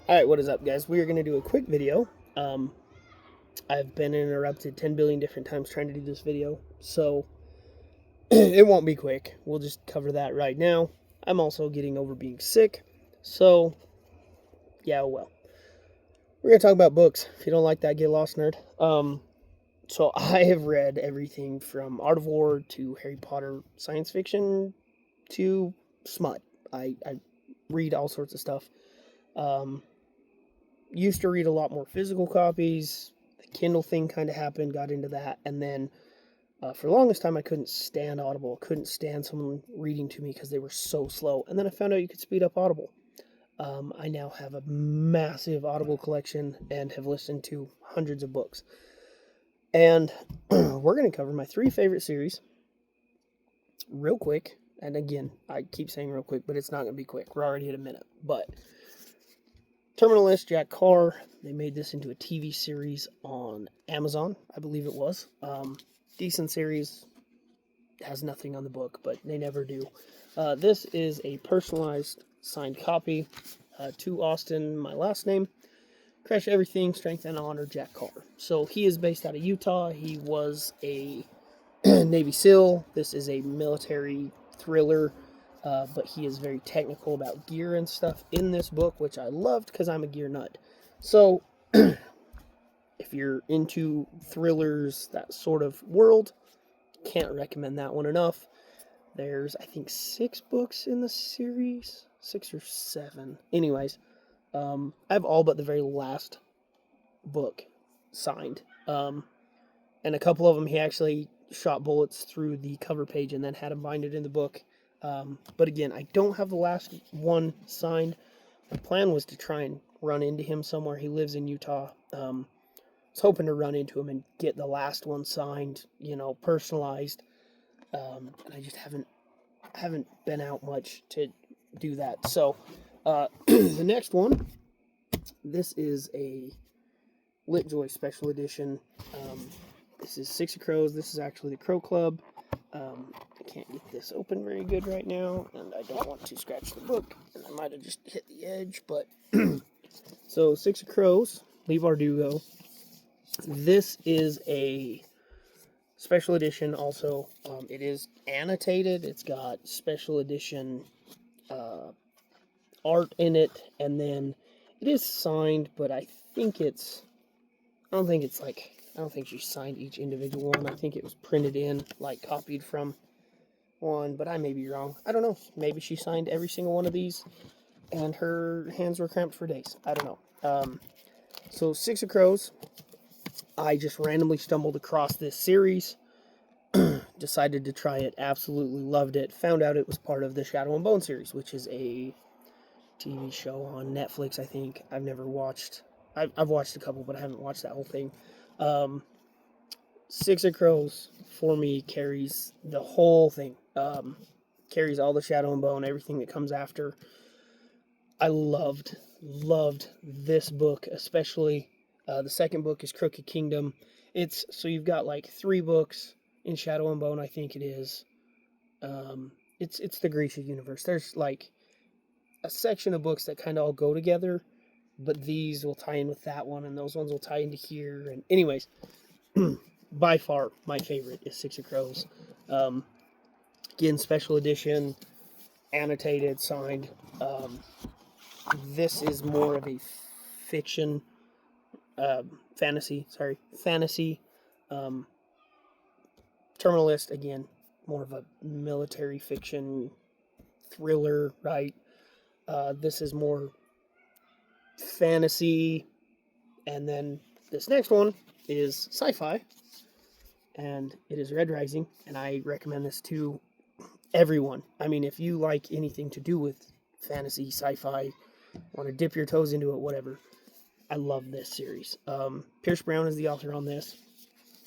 Alright, what is up, guys? We are going to do a quick video. I've been interrupted 10 billion different times trying to do this video, so it won't be quick. We'll just cover that right now. I'm also getting over being sick, so yeah, well. We're going to talk about books. If you don't like that, get lost, nerd. So I have read everything from Art of War to Harry Potter science fiction to smut. I read all sorts of stuff. Used to read a lot more physical copies. The Kindle thing kind of happened, got into that, and then for the longest time I couldn't stand Audible. Couldn't stand someone reading to me because they were so slow. And then I found out you could speed up Audible. I now have a massive Audible collection and have listened to hundreds of books. And we're going to cover my 3 favorite series real quick. And again, I keep saying real quick, but it's not going to be quick. We're already at a minute. But Terminalist, Jack Carr, they made this into a TV series on Amazon, I believe it was. Decent series, has nothing on the book, but they never do. This is a personalized signed copy to Austin, my last name. Crash Everything, Strength and Honor, Jack Carr. So he is based out of Utah. He was a Navy SEAL. This is a military thriller. But he is very technical about gear and stuff in this book, which I loved because I'm a gear nut. So, if you're into thrillers, that sort of world, can't recommend that one enough. There's, I think, 6 books in the series, 6 or 7. Anyways, I have all but the very last book signed. And a couple of them he actually shot bullets through the cover page and then had him bind it in the book. But again, I don't have the last one signed. My plan was to try and run into him somewhere. He lives in Utah. I was hoping to run into him and get the last one signed, personalized. And I just haven't been out much to do that. So, the next one, this is a Litjoy Special Edition. This is 6 of Crows. This is actually the Crow Club. I can't get this open very good right now, and I don't want to scratch the book, and I might have just hit the edge, but... So, 6 of Crows, Lee Bardugo. This is a special edition also. It is annotated. It's got special edition art in it, and then it is signed, but I don't think she signed each individual one. I think it was printed in, copied from one, but I may be wrong. I don't know. Maybe she signed every single one of these, and her hands were cramped for days. I don't know. So 6 of Crows, I just randomly stumbled across this series, decided to try it, absolutely loved it, found out it was part of the Shadow and Bone series, which is a TV show on Netflix, I think. I've never watched... I've watched a couple, but I haven't watched that whole thing. 6 of Crows, for me, carries the whole thing. Carries all the Shadow and Bone, everything that comes after. I loved this book, especially. The second book is Crooked Kingdom. So you've got 3 books in Shadow and Bone, I think it is. It's the Grisha universe. There's a section of books that kind of all go together, but these will tie in with that one, and those ones will tie into here. And anyways, by far my favorite is 6 of Crows. Again, special edition, annotated, signed. This is more of a fiction, fantasy. Terminalist, again, more of a military fiction thriller, right? This is more fantasy, and then this next one is sci-fi, and it is Red Rising, and I recommend this to everyone. I mean, if you like anything to do with fantasy, sci-fi, want to dip your toes into it, whatever, I love this series. Pierce Brown is the author on this.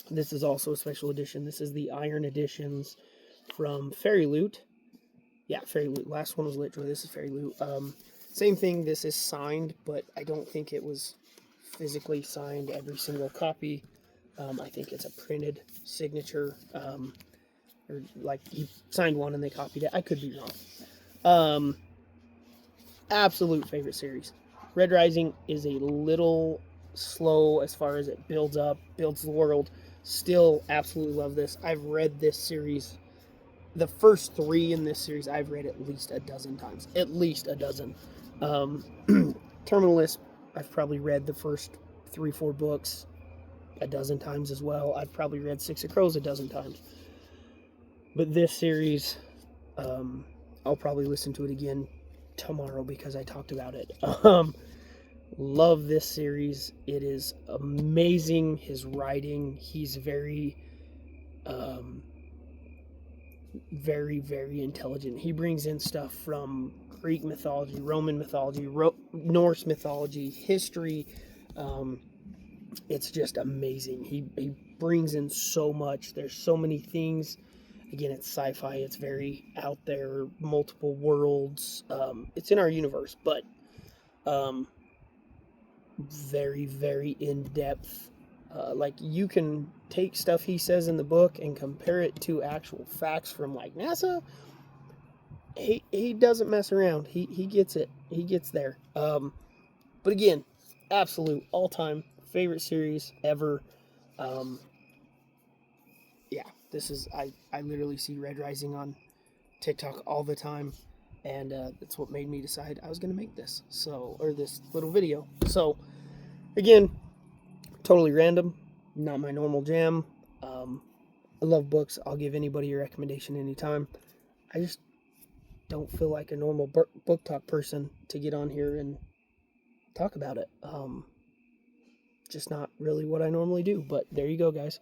This is also a special edition. This is the Iron Editions from Fairy Loot. Yeah, Fairy Loot. Last one was Litjoy. This is Fairy Loot. Same thing. This is signed, but I don't think it was physically signed every single copy. I think it's a printed signature. Or he signed one and they copied it. I could be wrong. Absolute favorite series. Red Rising is a little slow as far as it builds the world. Still absolutely love this. I've read this series. The first 3 in this series I've read at least a dozen times. At least a dozen. Terminalist, I've probably read the first 3-4 books a dozen times as well. I've probably read Six of Crows a dozen times. But this series, I'll probably listen to it again tomorrow because I talked about it. Love this series. It is amazing. His writing, he's very, very intelligent. He brings in stuff from Greek mythology, Roman mythology, Norse mythology, history. It's just amazing. He brings in so much. There's so many things. Again, it's sci-fi. It's very out there, multiple worlds. It's in our universe, but very in depth. Like, you can take stuff he says in the book and compare it to actual facts from like NASA. He doesn't mess around. He gets it. He gets there. But again, absolute all-time favorite series ever. Yeah, this is I literally see Red Rising on TikTok all the time, and that's what made me decide I was gonna make this. Or this little video. So again, totally random, not my normal jam. I love books. I'll give anybody a recommendation anytime. I just don't feel like a normal book talk person to get on here and talk about it. Just not really what I normally do. But there you go, guys.